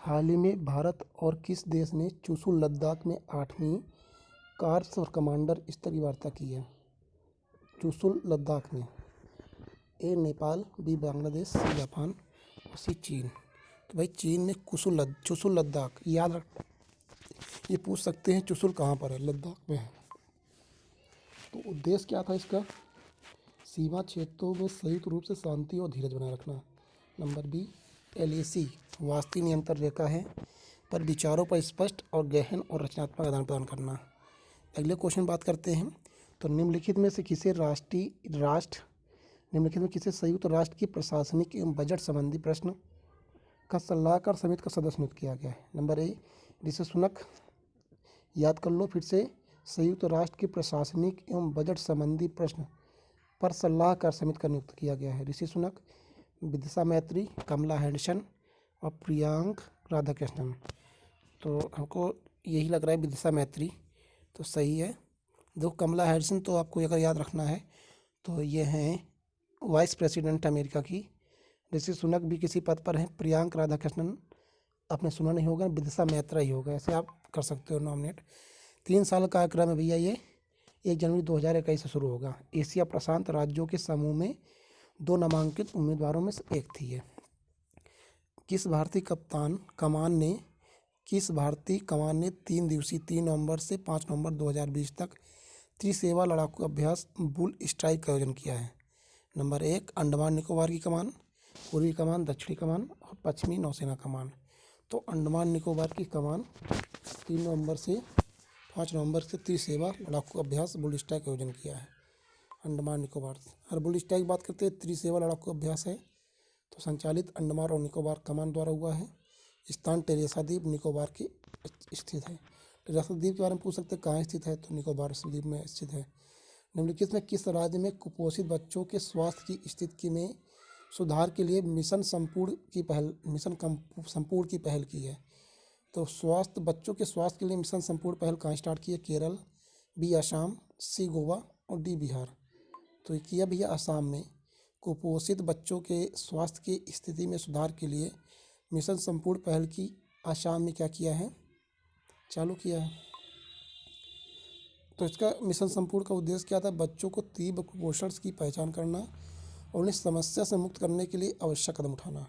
हाल ही में भारत और किस देश ने चुशुल लद्दाख में 8वीं कार्प्स कमांडर स्तरीय वार्ता की है? चुशुल लद्दाख में A Nepal, B Bangladesh, C Japan और सी चीन। तो भाई चीन में चुशुल लद्दाख याद रख, ये पूछ सकते हैं चुशुल कहाँ पर है? लद्दाख में है। तो उद्देश्य क्या था इसका? सीमा क्षेत्रों में संयुक्त रूप से शांति और धीरज बनाए रखना। नंबर बी LAC वास्तविक नियंत्रण रेखा है पर विचारों पर स्पष्ट और गहन और रचनात्मक आदान प्रदान करना। अगले क्वेश्चन बात करते हैं। तो निम्नलिखित में किसे संयुक्त राष्ट्र की प्रशासनिक एवं बजट संबंधी प्रश्न का सलाहकार समिति का सदस्य नियुक्त किया गया है? Number A Rishi Sunak. याद कर लो फिर से, संयुक्त राष्ट्र की प्रशासनिक एवं बजट संबंधी प्रश्न पर सलाहकार समिति का नियुक्त किया गया है ऋषि सुनक, विदिशा मैत्री, कमला हैरिसन और प्रियांक राधाकृष्णन। तो हमको यही लग रहा है विदिशा मैत्री तो सही है। दो कमला हैरिसन तो आपको अगर याद रखना है तो ये हैं वाइस प्रेसिडेंट अमेरिका की। ऋषि सुनक भी किसी पद पर हैं। प्रियांक राधाकृष्णन आपने सुना नहीं होगा, विदिशा मैत्रा ही होगा, ऐसे आप कर सकते हो नॉमिनेट। 3 साल का कार्यक्रम है भैया ये, 1 जनवरी 2021 से शुरू होगा। एशिया प्रशांत राज्यों के समूह में 2 नामांकित उम्मीदवारों में से एक थी ये। किस भारतीय कमान ने 3 दिवसीय 3 नवंबर से 5 नवंबर 2020 तक त्रिसेवा लड़ाकू अभ्यास बुल स्ट्राइक का आयोजन किया है? नंबर 1 अंडमान निकोबार की कमान, पूर्वी कमान, दक्षिणी कमान और पश्चिमी नौसेना कमान। तो अंडमान निकोबार की कमान 3 नवंबर से 5 नवंबर से त्रिसेवा लड़ाकू अभ्यास बुल स्ट्राइक का आयोजन किया है अंडमान निकोबार। हर बुल स्ट्राइक की बात करते हैं, त्रिसेवा लड़ाकू अभ्यास है तो संचालित अंडमान और निकोबार कमान द्वारा हुआ है। स्थान टेरेसा द्वीप निकोबार की स्थित है। टेरेसा द्वीप के बारे में पूछ सकते हैं कहाँ स्थित है, तो निकोबार द्वीप में स्थित है। निम्नलिखित में किस राज्य में कुपोषित बच्चों के स्वास्थ्य की स्थिति में सुधार के लिए मिशन संपूर्ण की पहल की है? तो बच्चों के स्वास्थ्य के लिए मिशन संपूर्ण पहल कहाँ स्टार्ट की है? केरल, बी असम, सी गोवा और डी बिहार। तो ये किया भैया असम में। कुपोषित बच्चों के स्वास्थ्य की स्थिति में सुधार के लिए मिशन संपूर्ण पहल की असम में क्या किया है? चालू किया है। तो इसका मिशन संपूर्ण का उद्देश्य क्या था? बच्चों को तीव्र कुपोषण की पहचान करना और उन्हें समस्या से मुक्त करने के लिए आवश्यक कदम उठाना।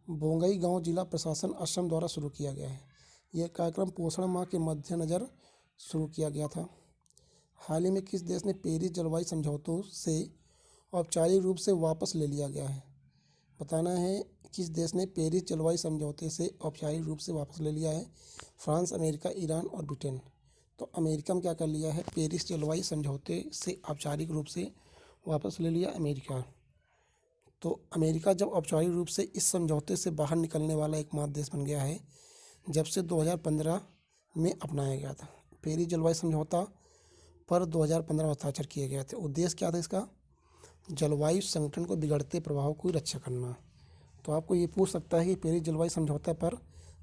बोंगईगांव जिला प्रशासन असम द्वारा शुरू किया गया है। यह कार्यक्रम पोषण माह के मद्देनज़र शुरू किया गया था। हाल ही में किस देश ने पेरिस जलवायु समझौतों से औपचारिक रूप से वापस ले लिया गया है? बताना है किस देश ने पेरिस जलवायु समझौते से औपचारिक रूप से वापस ले लिया है? फ्रांस, अमेरिका, ईरान और ब्रिटेन। तो अमेरिका में क्या कर लिया है? पेरिस जलवायु समझौते से औपचारिक रूप से वापस ले लिया अमेरिका। तो अमेरिका जब औपचारिक रूप से इस समझौते से बाहर निकलने वाला एकमात्र देश बन गया है जब से 2015 में अपनाया गया था। पेरिस जलवायु समझौता पर 2015 में हस्ताक्षर किए गए थे। उद्देश्य क्या था इसका? जलवायु संगठन को बिगड़ते प्रभाव की रक्षा करना। तो आपको ये पूछ सकता है कि पेरिस जलवायु समझौता पर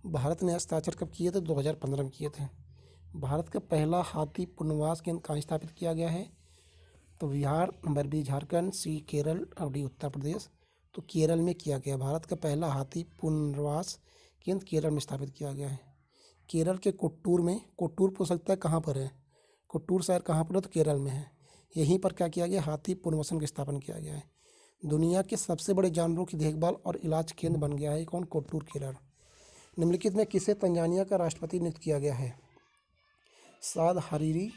भारत ने हस्ताक्षर कब किए थे? 2015 में किए थे। भारत का पहला हाथी पुनर्वास केंद्र कहाँ स्थापित किया गया है? तो बिहार, नंबर बी झारखंड, सी केरल और डी उत्तर प्रदेश। तो केरल में किया गया। भारत का पहला हाथी पुनर्वास केंद्र केरल में स्थापित किया गया है। केरल के कोट्टूर पूछ सकता है कहाँ पर है? कोट्टूर शहर कहाँ पर है? तो केरल में है। यहीं पर क्या किया गया? हाथी पुनर्वासन का स्थापन किया गया है। दुनिया के सबसे बड़े जानवरों की देखभाल और इलाज केंद्र बन गया है कौन? कोट्टूर केरल। निम्नलिखित में किसे तंजानिया का राष्ट्रपति नियुक्त किया गया है? साद हरीरी,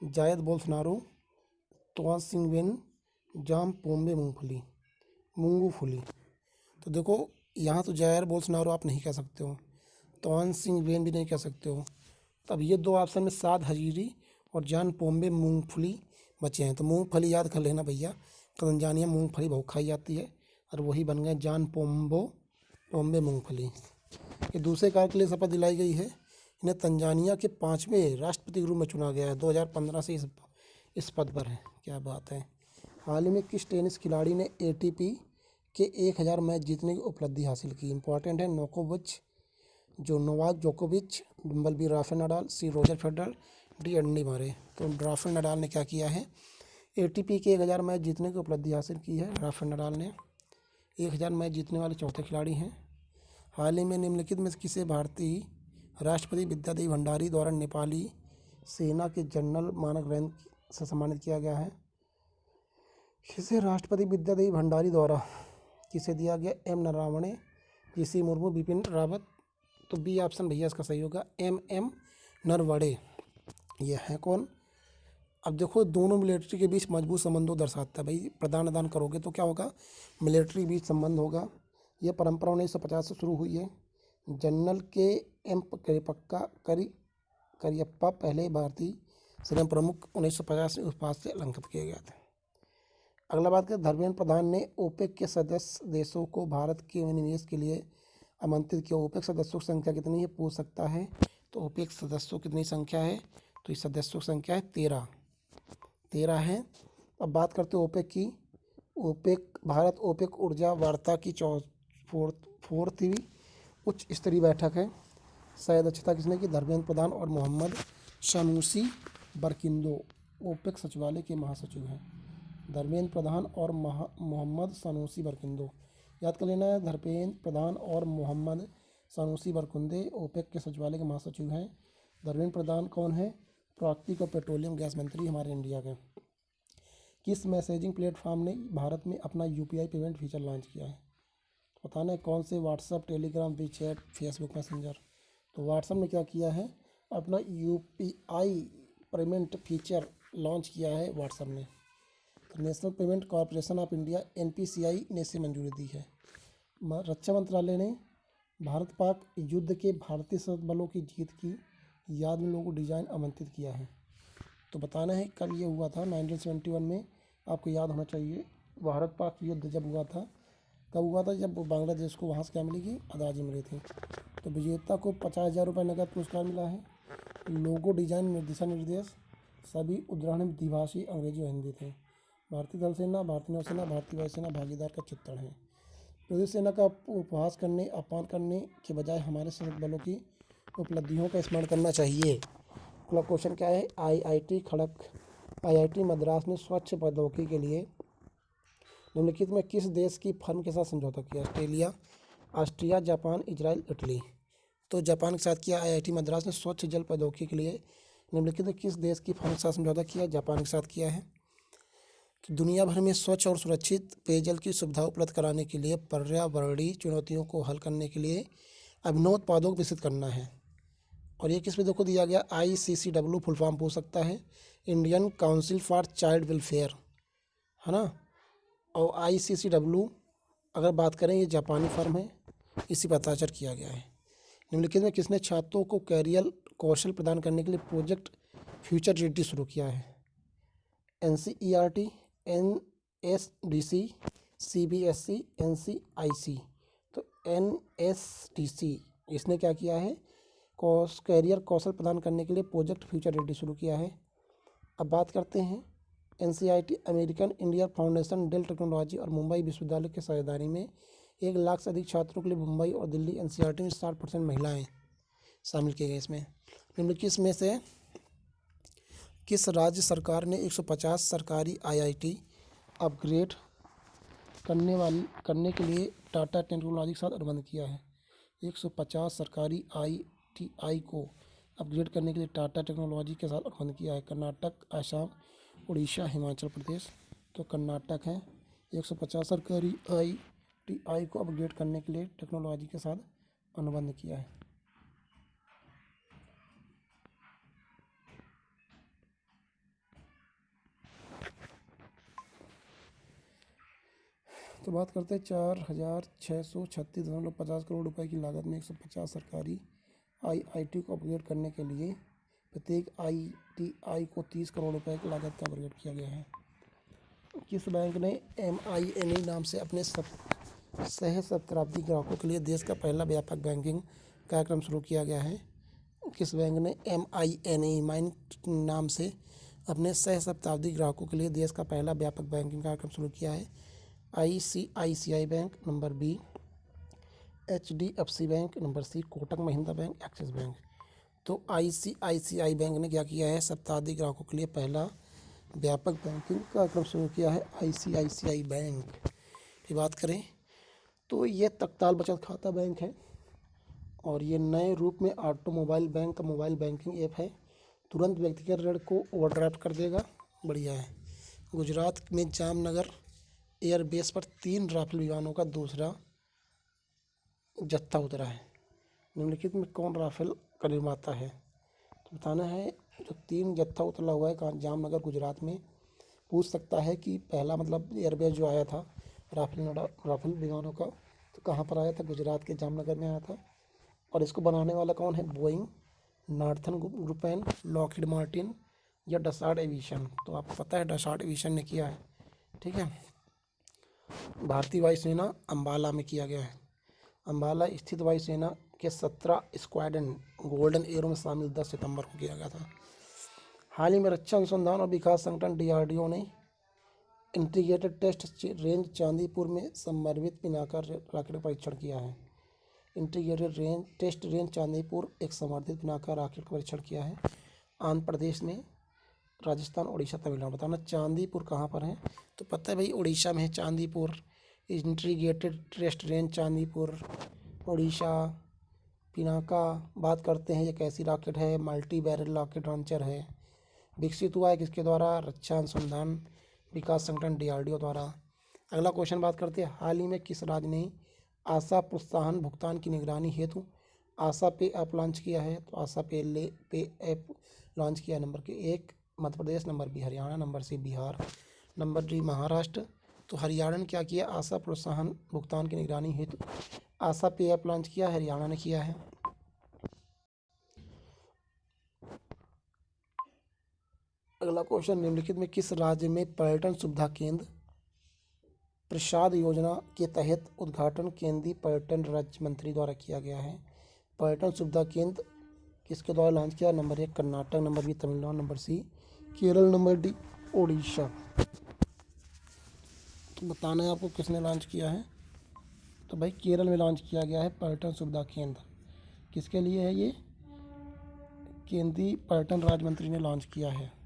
जायद बोल्सोनारो, तोआसिंगवेन, जाम पोम्बे मुंगूफुली। तो देखो यहाँ तो जायर बोल्सोनारो आप नहीं कह सकते हो, तोआसिंगवेन भी नहीं कह सकते हो। तब ये 2 ऑप्शन में साद हरीरी और जान पोम्बे मूंगफली बचे हैं। तो मूंगफली याद कर लेना भैया, तंजानिया मूंगफली बहुत खाई जाती है और वही बन गए जान पोम्बे मूंगफली। ये दूसरे कार्य के लिए शपथ दिलाई गई है। इन्हें तंजानिया के 5वें राष्ट्रपति के रूप में चुना गया है। 2015 से इस पद पर है। क्या बात है। हाल ही में किस टेनिस खिलाड़ी ने ATP के 1000 मैच जीतने की उपलब्धि हासिल की? इंपॉर्टेंट है। नोवाक जोकोविच, number B Rafael Nadal, C Roger Federer, D Andy Murray. तो राफेल नडाल ने क्या किया है? ATP के 1000 मैच जीतने की उपलब्धि हासिल की है। राफेल नडाल ने 1000 मैच जीतने वाले चौथे खिलाड़ी हैं। हाल ही में निम्नलिखित में से किसे भारतीय राष्ट्रपति विद्यादेवी भंडारी द्वारा नेपाली सेना के जनरल मानक रैंक से सम्मानित किया गया है? किसे राष्ट्रपति विद्यादेवी भंडारी द्वारा किसे दिया गया? M Naravane, GC Murmu, Bipin Rawat. तो बी ऑप्शन भैया इसका सही होगा, एम नरवणे। ये है कौन? अब देखो दोनों मिलिट्री के बीच मजबूत संबंधों दर्शाता है। भाई प्रदान आदान करोगे तो क्या होगा? मिलिट्री बीच संबंध होगा। यह परंपरा 1950 से शुरू हुई है। जनरल के एम करियप्पा करियप्पा पहले भारतीय सेना प्रमुख 1950 में उस पद से अलंकृत किए गए थे। अगला बात करें, धर्मेंद्र प्रधान ने ओपेक के सदस्य देशों को भारत के निवेश के लिए आमंत्रित किया। ओपेक सदस्यों की संख्या कितनी है पूछ सकता है। तो ओपेक सदस्यों कितनी संख्या है? तो इस सदस्यों की संख्या है 13 है। अब बात करते हैं ओपेक की। ओपेक भारत ओपेक ऊर्जा वार्ता की फोर्थवी उच्च स्तरीय बैठक है। सह अध्यक्षता किसने की? धर्मेंद्र प्रधान और मोहम्मद सानूसी बरकिंदो ओपेक सचिवालय के महासचिव हैं। धर्मेंद्र प्रधान और मोहम्मद सानूसी बरकिंदो, याद कर लेना है। धर्मेंद्र प्रधान और मोहम्मद सानूसी बरकिंदो ओपेक के सचिवालय के महासचिव हैं। धर्मेंद्र प्रधान कौन है? प्राकृतिक और पेट्रोलियम गैस मंत्री हमारे इंडिया के। किस मैसेजिंग प्लेटफॉर्म ने भारत में अपना यूपीआई पेमेंट फीचर लॉन्च किया है? बताना है कौन से? WhatsApp, Telegram, WeChat, Facebook messenger. तो व्हाट्सएप ने क्या किया है? अपना यूपीआई पेमेंट फीचर लॉन्च किया है व्हाट्सएप ने। तो national payment corporation of India NPCI ने इसे मंजूरी दी है। रक्षा मंत्रालय ने भारत पाक युद्ध के भारतीय सशस्त्र बलों की जीत की याद में लोगों को डिजाइन आमंत्रित किया है। तो बताना है कल ये हुआ था 1971 में। आपको याद होना चाहिए भारत पाक युद्ध जब हुआ था, कब हुआ था? जब बांग्लादेश को वहाँ से क्या मिलेगी? आज़ादी मिली थी। तो विजेता को 50,000 रुपये नकद पुरस्कार मिला है। लोगो डिजाइन दिशा निर्देश सभी उद्धरण द्विभाषी अंग्रेजी और हिंदी थे। भारतीय थल सेना, भारतीय नौसेना, भारतीय वायुसेना भागीदार का चित्रण है। प्रदेश सेना का उपहास करने, अपमान करने के बजाय हमारे सशस्त्र बलों की उपलब्धियों का स्मरण करना चाहिए। अगला क्वेश्चन क्या है? आईआईटी मद्रास ने स्वच्छ प्रौद्योगिकी के लिए निम्नलिखित में किस देश की फर्म के साथ समझौता किया? Austria, Japan, Israel, Italy. तो जापान के साथ किया आईआईटी मद्रास ने स्वच्छ जल प्रौद्योगिकी के लिए। निम्नलिखित में किस देश की फर्म के साथ समझौता किया? जापान के साथ किया है। कि दुनिया भर में स्वच्छ और सुरक्षित पेयजल की सुविधा उपलब्ध कराने के लिए पर्यावरणीय चुनौतियों को हल करने के लिए अभिनव उत्पादों को विकसित करना है। और ये किस विधि को दिया गया? ICCW फुल फॉर्म पूछ सकता है, Indian council for child welfare, है ना। और ICCW अगर बात करें ये जापानी फर्म है, इसी पर हस्ताक्षर किया गया है। निम्नलिखित में किसने छात्रों को कैरियर कौशल प्रदान करने के लिए प्रोजेक्ट फ्यूचर रेडी शुरू किया है? NCERT, NSDC, CBSE, NCIC। तो NSDC इसने क्या किया है? कैरियर कौशल प्रदान करने के लिए प्रोजेक्ट फ्यूचर रेडी शुरू किया है। अब बात करते हैं NCERT American India foundation, Dell technology और मुंबई विश्वविद्यालय के साझेदारी में 1 लाख से अधिक छात्रों के लिए मुंबई और दिल्ली NCERT में 60% महिलाएं शामिल किए गए। इसमें निम्नलिखित में से किस राज्य सरकार ने 150 सरकारी IIT अपग्रेड करने के लिए टाटा टेक्नोलॉजी के साथ अनुबंध किया है? 150 सरकारी ITI को अपग्रेड करने के लिए टाटा टेक्नोलॉजी के साथ अनुबंध किया है। कर्नाटक, आसाम, उड़ीसा, हिमाचल प्रदेश। तो कर्नाटक है। 150 सरकारी ITI को अपग्रेड करने के लिए टेक्नोलॉजी के साथ अनुबंध किया है। तो बात करते हैं 4,636.50 करोड़ रुपए की लागत में 150 सरकारी IIT को अपग्रेड करने के लिए प्रत्येक ITI को 30 करोड़ रुपए की लागत का अपग्रेड किया गया है। किस बैंक ने MINE नाम से अपने सहस्त्राब्दी ग्राहकों के लिए देश का पहला व्यापक बैंकिंग कार्यक्रम शुरू किया गया है? किस बैंक ने MINE नाम से अपने सहस्त्राब्दी ग्राहकों के लिए देश का पहला व्यापक बैंकिंग कार्यक्रम शुरू किया है? ICICI bank, number B HDFC bank, number C Kotak Mahindra bank, axis bank. तो ICICI बैंक ने क्या किया है? शताब्दी ग्राहकों के लिए पहला व्यापक बैंकिंग कार्यक्रम शुरू किया है ICICI बैंक की बात करें तो ये तत्काल बचत खाता बैंक है। और ये नए रूप में ऑटोमोबाइल बैंक का मोबाइल बैंकिंग ऐप है, तुरंत व्यक्तिगत ऋण को ओवरड्राफ्ट कर देगा। बढ़िया है। गुजरात में जामनगर एयरबेस पर 3 राफेल विमानों का दूसरा जत्था उतरा है। निम्नलिखित में कौन राफेल का निर्माता है? तो बताना है, जो 3 जत्था उतरा हुआ है कहाँ, जामनगर गुजरात में। पूछ सकता है कि पहला मतलब एयरबेस जो आया था राफेल विमानों का, तो कहाँ पर आया था? गुजरात के जामनगर में आया था। और इसको बनाने वाला कौन है? बोइंग, नॉर्थन ग्रुपेन, लॉकहीड मार्टिन या डसाल्ट एविएशन। तो आपको पता है डसाल्ट एविएशन ने किया है। ठीक है। भारतीय वायुसेना अम्बाला में किया गया है। अम्बाला स्थित वायुसेना के 17 स्क्वाड्रन गोल्डन एरो में शामिल 10 सितंबर को किया गया था। हाल ही में रक्षा अनुसंधान और विकास संगठन डीआरडीओ ने इंटीग्रेटेड टेस्ट रेंज चांदीपुर में समर्पित पिनाका रॉकेट का परीक्षण किया है। इंटीग्रेटेड टेस्ट रेंज चांदीपुर एक समर्पित पिनाका रॉकेट का परीक्षण किया है। आंध्र प्रदेश में, राजस्थान, उड़ीसा, तमिलनाडु। बताना चांदीपुर कहाँ पर है? तो पता है भाई, उड़ीसा में है Chandipur. Integrated test range Chandipur, Orissa. Pinaka बात करते हैं, ये कैसी रॉकेट है? मल्टी बैरल रॉकेट लॉन्चर है। विकसित हुआ है किसके द्वारा? रक्षा अनुसंधान विकास संगठन डीआरडीओ द्वारा। अगला क्वेश्चन बात करते हैं, हाल ही में किस राज्य ने आशा प्रोत्साहन भुगतान की निगरानी हेतु आशा पे ऐप लॉन्च किया है? तो आशा पे ऐप लॉन्च किया नंबर के 1 Madhya Pradesh, number B Haryana, number C Bihar, number D Maharashtra. तो हरियाणा ने क्या किया? आशा प्रोत्साहन भुगतान की निगरानी हेतु आशा पे ऐप लॉन्च किया, हरियाणा ने किया है। अगला क्वेश्चन, निम्नलिखित में किस राज्य में पर्यटन सुविधा केंद्र प्रसाद योजना के तहत उद्घाटन केंद्रीय पर्यटन राज्य मंत्री द्वारा किया गया है? पर्यटन सुविधा केंद्र किसके द्वारा लॉन्च किया? Number 1 Karnataka, number B Tamil Nadu, number C Kerala, number D Odisha. तो बताना है आपको किसने लॉन्च किया है। तो भाई केरल में लॉन्च किया गया है पर्यटन सुविधा केंद्र। किसके लिए है ये? केंद्रीय पर्यटन राज्य मंत्री ने लॉन्च किया है।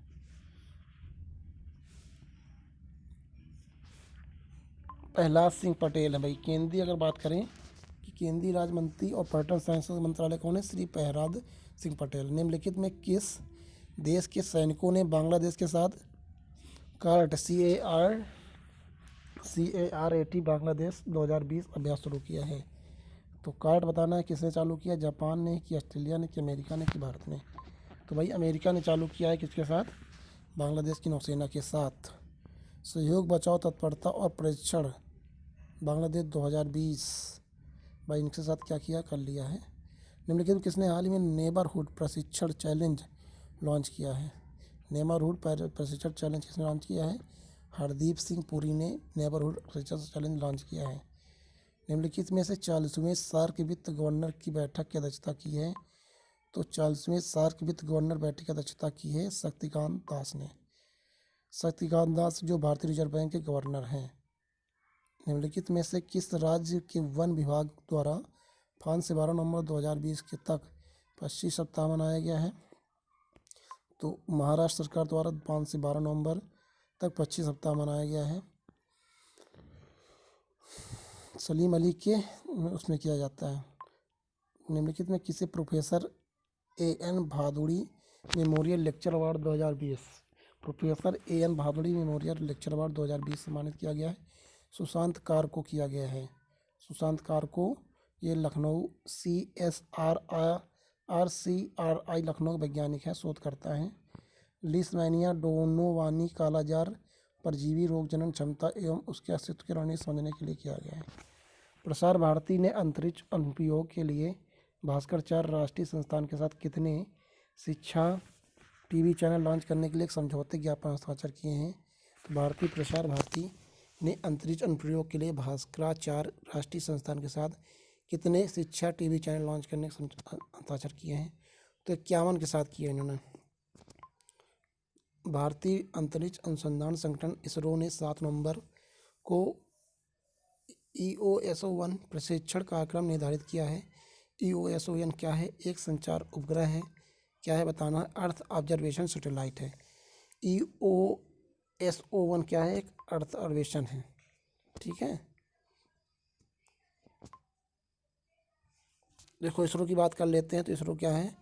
प्रहलाद सिंह पटेल है भाई। केंद्रीय अगर बात करें कि केंद्रीय राज्य मंत्री और पर्यटन संस्कृति मंत्रालय कौन है? श्री प्रहलाद सिंह पटेल। निम्नलिखित में किस देश के सैनिकों ने बांग्लादेश के साथ कार्ट CARAT बांग्लादेश 2020 अभ्यास शुरू किया है? तो कार्ट बताना है किसने चालू किया? जापान ने, कि ऑस्ट्रेलिया ने, कि अमेरिका ने, कि भारत ने? तो भाई अमेरिका ने चालू किया है। किसके साथ? बांग्लादेश की नौसेना के साथ। सहयोग, बचाव, तत्परता और परीक्षण बांग्लादेश 2020 भाई इनके साथ क्या किया? कर लिया है। निम्नलिखित में किसने हाल ही में नेबरहुड प्रशिक्षण चैलेंज लॉन्च किया है? नेबरहुड प्रशिक्षण चैलेंज किसने लॉन्च किया है? हरदीप सिंह पुरी ने नेबरहुड प्रशिक्षण चैलेंज लॉन्च किया है। निम्नलिखित में से 40वें सार्क वित्त गवर्नर की बैठक की अध्यक्षता की है? तो 40वें सार्क वित्त गवर्नर बैठक की अध्यक्षता की है शक्तिकांत दास ने। शक्तिकांत दास जो भारतीय रिजर्व बैंक के गवर्नर हैं। निम्नलिखित में से किस राज्य के वन विभाग द्वारा 5 से 12 नवंबर 2020 के तक 25 सप्ताह मनाया गया है? तो महाराष्ट्र सरकार द्वारा 5 से 12 नवंबर तक 25 सप्ताह मनाया गया है। सलीम अली के उसमें किया जाता है। निम्नलिखित में किसे professor AN Bhaduri memorial lecture award 2020 professor AN Bhaduri memorial lecture award 2020 सम्मानित किया गया है? सुशांत कार को किया गया है। सुशांत कार को, ये लखनऊ CSRI लखनऊ वैज्ञानिक है, शोधकर्ता हैं। लिस्मैनिया डोनोवानी कालाजार परजीवी रोग जनन क्षमता एवं उसके अस्तित्व के रणनीति समझने के लिए किया गया है। प्रसार भारती ने अंतरिक्ष अनुप्रयोग के लिए भास्कर 4 राष्ट्रीय संस्थान के साथ कितने शिक्षा टीवी चैनल लॉन्च करने के लिए एक समझौते ज्ञापन हस्ताक्षर किए हैं? तो भारतीय प्रसार भारती ने अंतरिक्ष अनुप्रयोग के लिए भास्कराचार्य राष्ट्रीय संस्थान के साथ कितने शिक्षा टीवी चैनल लॉन्च करने के हस्ताक्षर किए हैं? तो 51 के साथ किए इन्होंने। भारतीय अंतरिक्ष अनुसंधान संगठन इसरो ने 7 नवंबर को EOSO-1 प्रशिक्षण कार्यक्रम निर्धारित किया है। EOSO-1 क्या है? एक संचार उपग्रह है। क्या है बताना? अर्थ ऑब्जर्वेशन सैटेलाइट है। EOSO-1 क्या है? एक अर्थ ऑब्जर्वेशन है। ठीक है। देखो इसरो की बात कर लेते हैं। तो इसरो क्या है,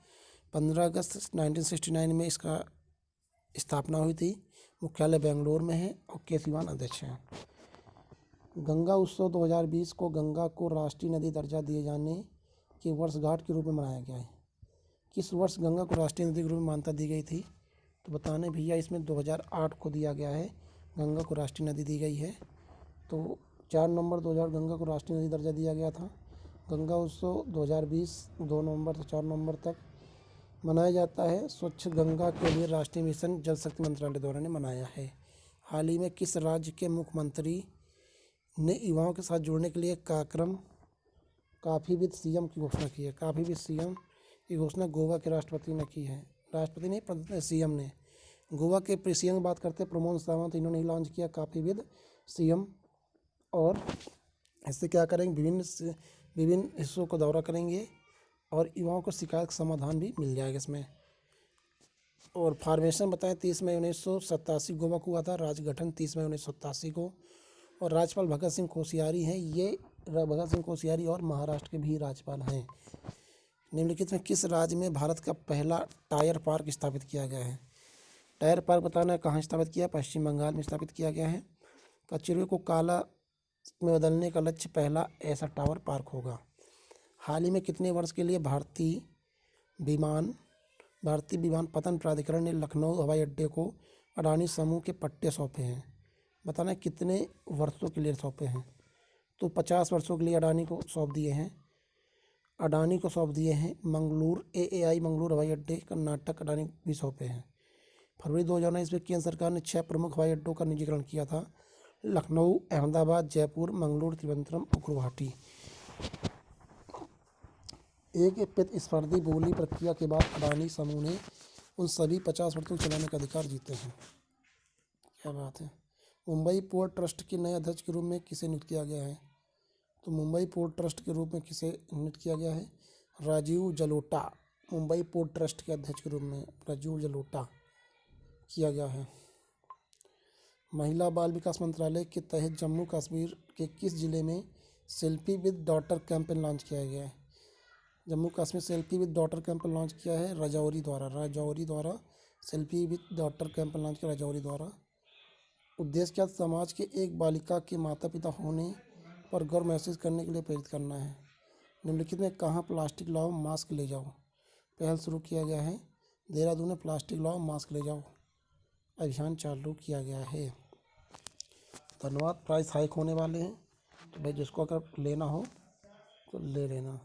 15 अगस्त 1969 में इसका स्थापना हुई थी। मुख्यालय बेंगलोर में है और के सिवान अध्यक्ष हैं। गंगा उत्सव 2020 को गंगा को राष्ट्रीय नदी दर्जा दिए जाने की वर्षगांठ के रूप में मनाया गया है। किस वर्ष गंगा को राष्ट्रीय नदी के रूप में मान्यता दी गई थी? तो बताने भैया, इसमें 2008 को दिया गया है, गंगा को राष्ट्रीय नदी दी गई है। तो 4 नवंबर 2000 गंगा को राष्ट्रीय नदी दर्जा दिया गया था। गंगा उत्सव 2020 2 नवंबर से 4 नवंबर तक मनाया जाता है। स्वच्छ गंगा के लिए राष्ट्रीय मिशन जल शक्ति मंत्रालय द्वारा ने मनाया है। हाल ही में किस राज्य के मुख्यमंत्री ने युवाओं के साथ जुड़ने के लिए कार्यक्रम काफ़ी विद सीएम की घोषणा की है? काफ़ी विद सीएम की घोषणा गोवा के राष्ट्रपति ने की है। राष्ट्रपति नहीं, सीएम ने। गोवा के सीएम की बात करते हैं प्रमोद सावंत, इन्होंने ही लॉन्च किया काफ़ी विद सीएम। और इससे क्या करेंगे, विभिन्न हिस्सों को दौरा करेंगे और युवाओं को शिकायत का समाधान भी मिल जाएगा इसमें। और फॉर्मेशन बताएं, 30 मई 1987 गोवा को हुआ था राज्य गठन, 30 मई 1987 को। और राज्यपाल भगत सिंह कोश्यारी हैं, ये भगत सिंह कोश्यारी और महाराष्ट्र के भी राज्यपाल हैं। निम्नलिखित में किस राज्य में भारत का पहला टायर पार्क स्थापित किया गया है? टायर पार्क बताना है कहाँ स्थापित किया? पश्चिम बंगाल में स्थापित किया गया है। कचरे को काला में बदलने का लक्ष्य पहला ऐसा टावर पार्क होगा। हाल ही में कितने वर्ष के लिए भारतीय विमानपत्तन प्राधिकरण ने लखनऊ हवाई अड्डे को अडानी समूह के पट्टे सौंपे हैं? बताना कितने वर्षों के लिए सौंपे हैं? तो 50 वर्षों के लिए अडानी को सौंप दिए हैं। मंगलूर AAI मंगलूर हवाई अड्डे कर्नाटक अडानी भी सौंपे हैं। फरवरी 2019 में केंद्र सरकार ने 6 प्रमुख हवाई अड्डों का निजीकरण किया था: लखनऊ, अहमदाबाद, जयपुर, मंगलूर, त्रिवेंद्रम और गुवाहाटी। एक प्रतिस्पर्धी बोली प्रक्रिया के बाद अडानी समूह ने उन सभी 50 वर्षों को चलाने का अधिकार जीते हैं। क्या बात है। मुंबई पोर्ट ट्रस्ट के नए अध्यक्ष के रूप में किसे नियुक्त किया गया है? तो मुंबई पोर्ट ट्रस्ट के रूप में किसे नियुक्त किया गया है? राजीव जलोटा। मुंबई पोर्ट ट्रस्ट के अध्यक्ष के रूप में राजीव जलोटा किया गया है। महिला बाल विकास मंत्रालय के तहत जम्मू कश्मीर के किस जिले में selfie with daughter campaign launch किया गया है? Jammu Kashmir selfie with daughter campaign launch किया है राजौरी द्वारा selfie with daughter campaign launch किया राजौरी द्वारा। उद्देश्य क्या? समाज के एक बालिका के माता पिता होने पर गर्व महसूस करने के लिए प्रेरित करना है। निम्नलिखित में कहाँ प्लास्टिक लाओ मास्क ले जाओ पहल शुरू किया गया है? देहरादून में प्लास्टिक लाओ मास्क ले जाओ अभियान चालू किया गया है। धन्यवाद। प्राइस हाइक होने वाले हैं, तो भाई जिसको अगर लेना हो तो ले लेना।